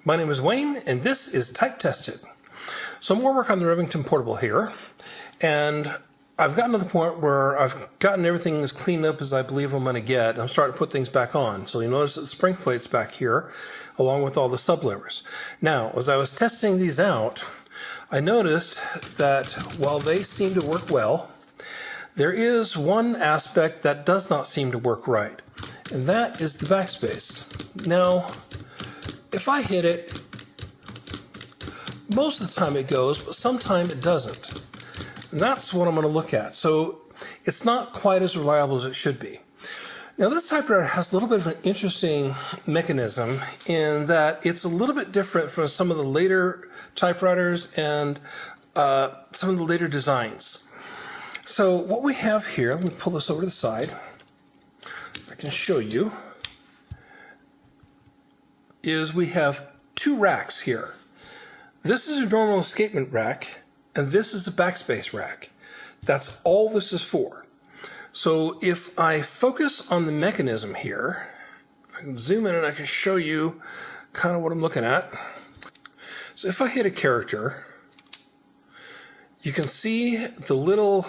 My name is Wayne, and this is Type Tested. So more work on the Remington Portable here, and I've gotten to the point where I've gotten everything as cleaned up as I believe I'm going to get, and I'm starting to put things back on. So you notice that the spring plate's back here, along with all the sublevers. Now, as I was testing these out, I noticed that while they seem to work well, there is one aspect that does not seem to work right, and that is the backspace. Now, if I hit it, most of the time it goes, but sometimes it doesn't. And that's what I'm going to look at. So it's not quite as reliable as it should be. Now this typewriter has a little bit of an interesting mechanism in that it's a little bit different from some of the later typewriters and some of the later designs. So what we have here, let me pull this over to the side, I can show you, is we have two racks here. This is a normal escapement rack, and this is a backspace rack. That's all this is for. So if I focus on the mechanism here, I can zoom in and I can show you kind of what I'm looking at. So if I hit a character, you can see the little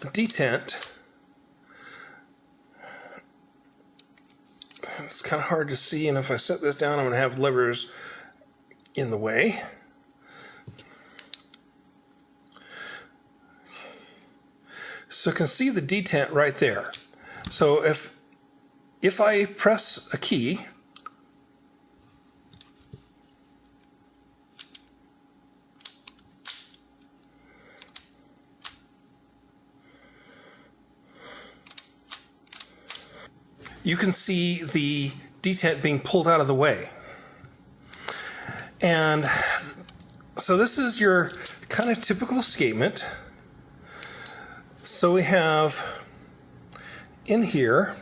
detent. It's kind of hard to see, and if I set this down, I'm going to have levers in the way. So you can see the detent right there. So if I press a key, you can see the detent being pulled out of the way. And so this is your kind of typical escapement. So we have in here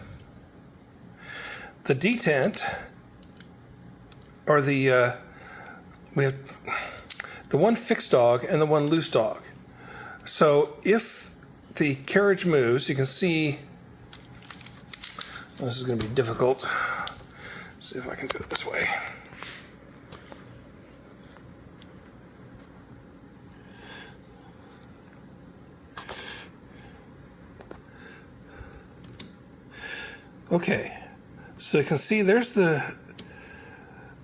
the detent, or we have the one fixed dog and the one loose dog. So if the carriage moves, you can see, this is going to be difficult. Let's see if I can do it this way. Okay, so you can see there's the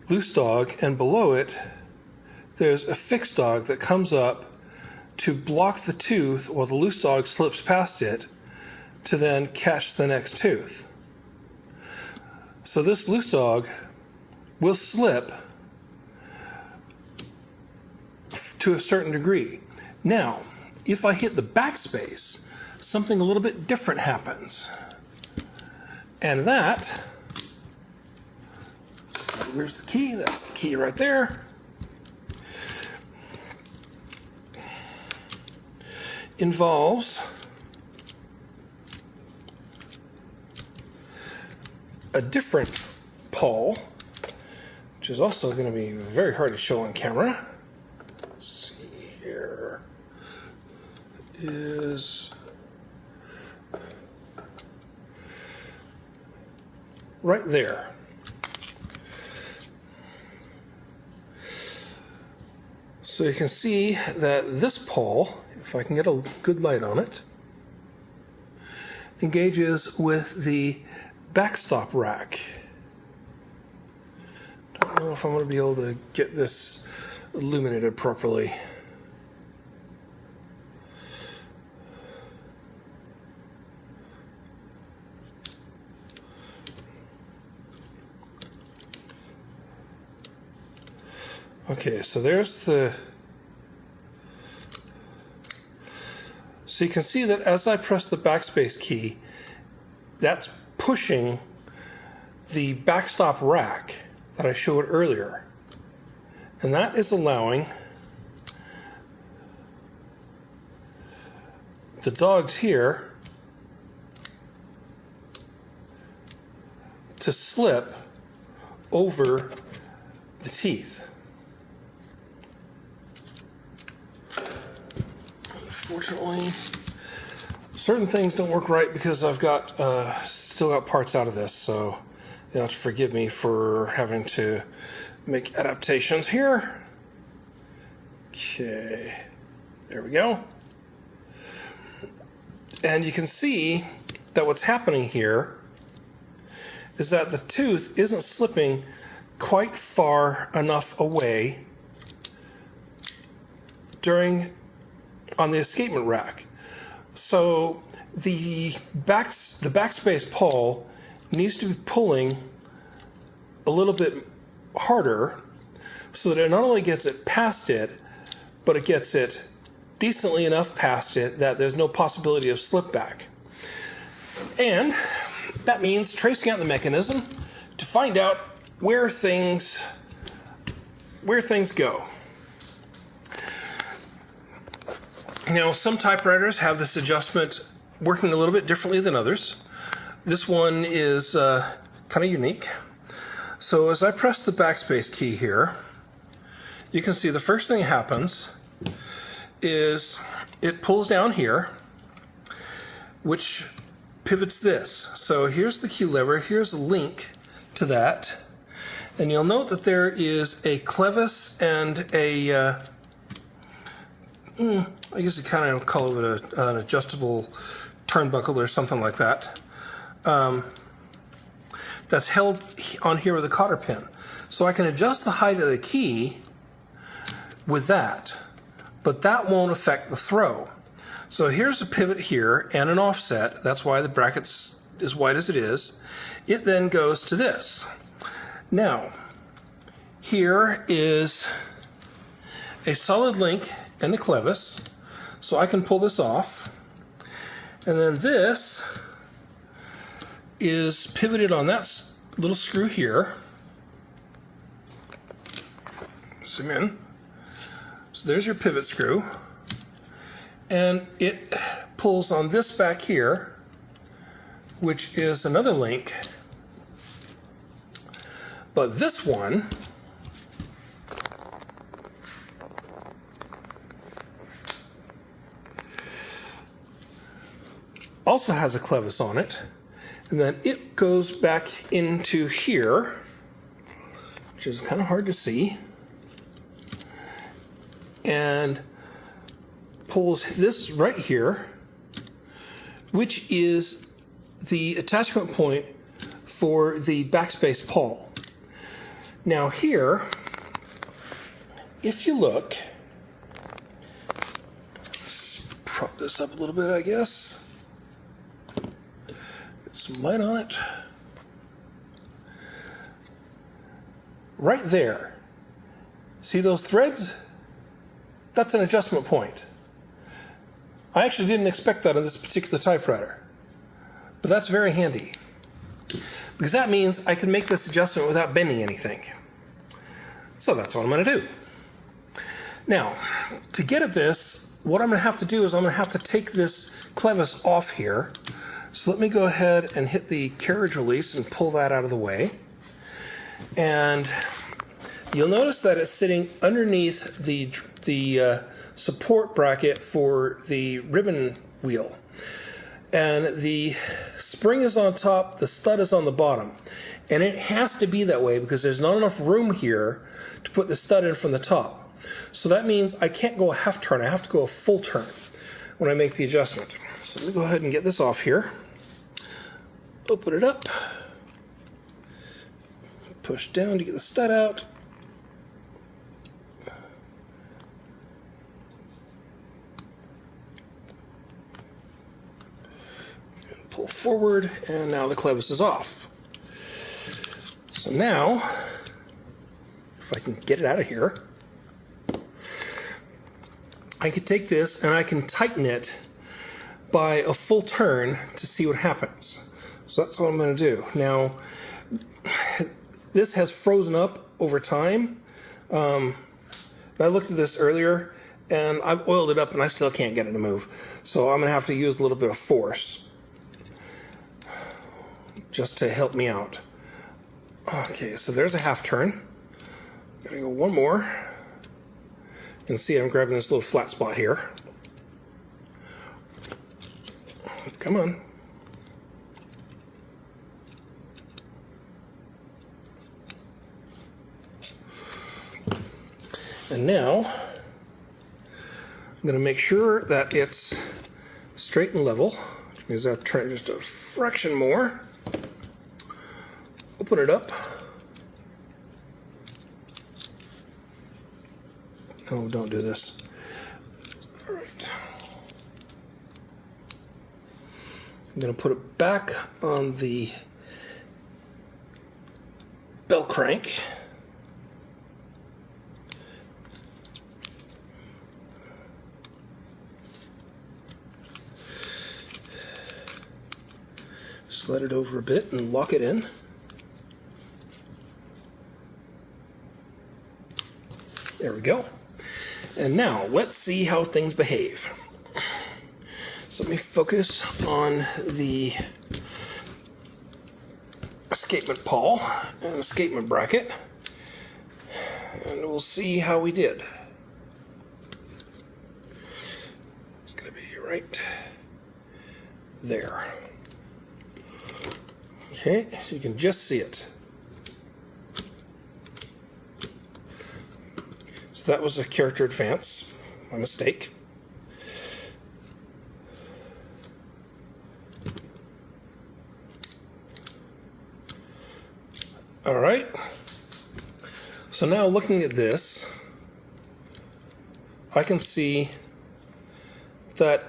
loose dog, and below it there's a fixed dog that comes up to block the tooth while the loose dog slips past it to then catch the next tooth. So this loose dog will slip to a certain degree. Now, if I hit the backspace, something a little bit different happens. And that, where's the key? That's the key right there. Involves a different pawl, which is also going to be very hard to show on camera. Let's see here. Is right there. So you can see that this pawl, if I can get a good light on it, engages with the backstop rack. Don't know if I'm going to be able to get this illuminated properly. Okay, so there's the... So you can see that as I press the backspace key, that's pushing the backstop rack that I showed earlier. And that is allowing the dogs here to slip over the teeth. Unfortunately, certain things don't work right because I've got still got parts out of this, so you'll have to forgive me for having to make adaptations here. Okay, there we go. And you can see that what's happening here is that the tooth isn't slipping quite far enough away on the escapement rack. So the backspace pawl needs to be pulling a little bit harder so that it not only gets it past it, but it gets it decently enough past it that there's no possibility of slip back. And that means tracing out the mechanism to find out where things go. Now, some typewriters have this adjustment working a little bit differently than others. This one is kind of unique. So as I press the backspace key here, you can see the first thing that happens is it pulls down here, which pivots this. So here's the key lever, here's a link to that, and you'll note that there is a clevis and a I guess you kind of call it an adjustable turnbuckle or something like that. That's held on here with a cotter pin. So I can adjust the height of the key with that, but that won't affect the throw. So here's a pivot here and an offset. That's why the bracket's as wide as it is. It then goes to this. Now, here is a solid link and a clevis, so I can pull this off. And then this is pivoted on that little screw here. Zoom in. So there's your pivot screw. And it pulls on this back here, which is another link. But this one also has a clevis on it, and then it goes back into here, which is kind of hard to see, and pulls this right here, which is the attachment point for the backspace pawl. Now here, if you look, let's prop this up a little bit, I guess. Get some light on it. Right there, see those threads? That's an adjustment point. I actually didn't expect that on this particular typewriter, but that's very handy, because that means I can make this adjustment without bending anything. So that's what I'm going to do. Now, to get at this, what I'm going to have to do is I'm going to have to take this clevis off here. So let me go ahead and hit the carriage release and pull that out of the way. And you'll notice that it's sitting underneath the support bracket for the ribbon wheel. And the spring is on top, the stud is on the bottom. And it has to be that way because there's not enough room here to put the stud in from the top. So that means I can't go a half turn, I have to go a full turn when I make the adjustment. So let me go ahead and get this off here. Open it up. Push down to get the stud out. Pull forward, and now the clevis is off. So now, if I can get it out of here, I can take this and I can tighten it by a full turn to see what happens. So that's what I'm going to do. Now, this has frozen up over time. I looked at this earlier, and I've oiled it up, and I still can't get it to move. So I'm going to have to use a little bit of force just to help me out. Okay, so there's a half turn. Gotta go one more. You can see I'm grabbing this little flat spot here. Come on. And now I'm going to make sure that it's straight and level, which means I'll turn it just a fraction more. Open it up. Oh, don't do this. All right. I'm going to put it back on the bell crank. Slide it over a bit and lock it in. There we go. And now let's see how things behave. So let me focus on the escapement pawl and escapement bracket, and we'll see how we did. It's going to be right there. Okay, so you can just see it. So that was a character advance, my mistake. All right, so now looking at this, I can see that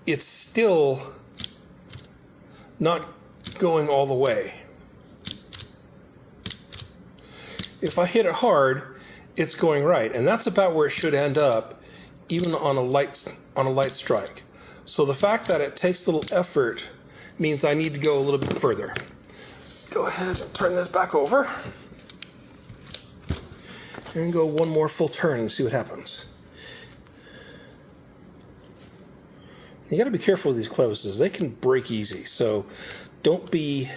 it's still not going all the way. If I hit it hard, it's going right, and that's about where it should end up, even on a light strike. So the fact that it takes a little effort means I need to go a little bit further. Let's go ahead and turn this back over and go one more full turn and see what happens. You got to be careful with these clevises; they can break easy. So don't be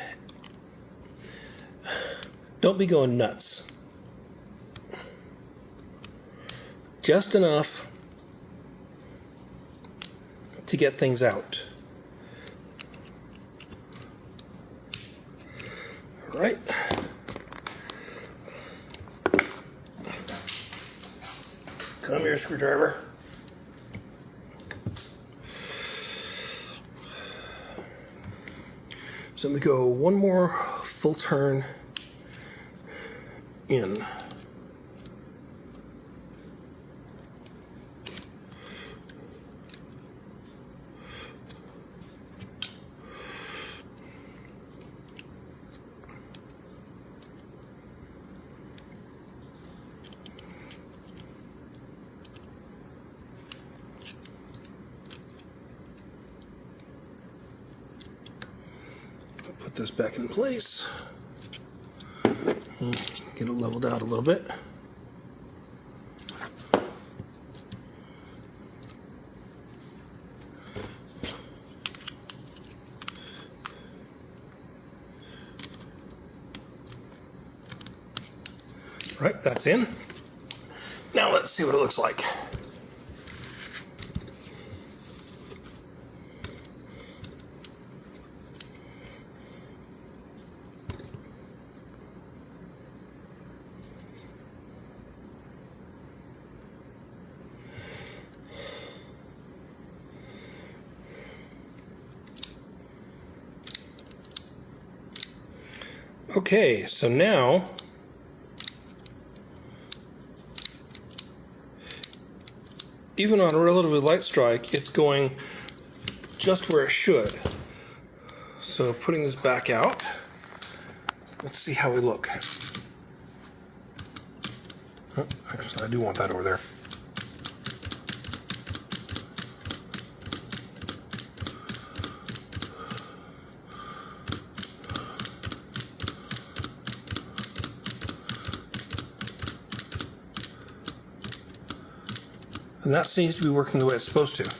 going nuts. Just enough to get things out. All right. Come here, screwdriver. So let me go one more full turn in. Put this back in place. Get it leveled out a little bit. Right, that's in. Now let's see what it looks like. Okay, so now even on a relatively light strike, it's going just where it should. So putting this back out, let's see how we look. Oh, actually, I do want that over there. And that seems to be working the way it's supposed to.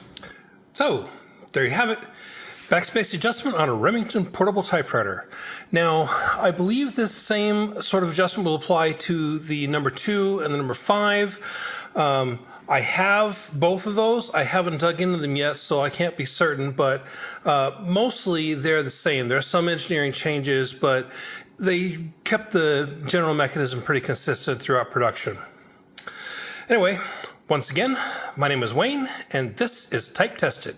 So, there you have it. Backspace adjustment on a Remington Portable typewriter. Now, I believe this same sort of adjustment will apply to the number 2 and the number 5. I have both of those. I haven't dug into them yet, so I can't be certain, but mostly they're the same. There are some engineering changes, but they kept the general mechanism pretty consistent throughout production. Anyway, once again, my name is Wayne, and this is Type Tested.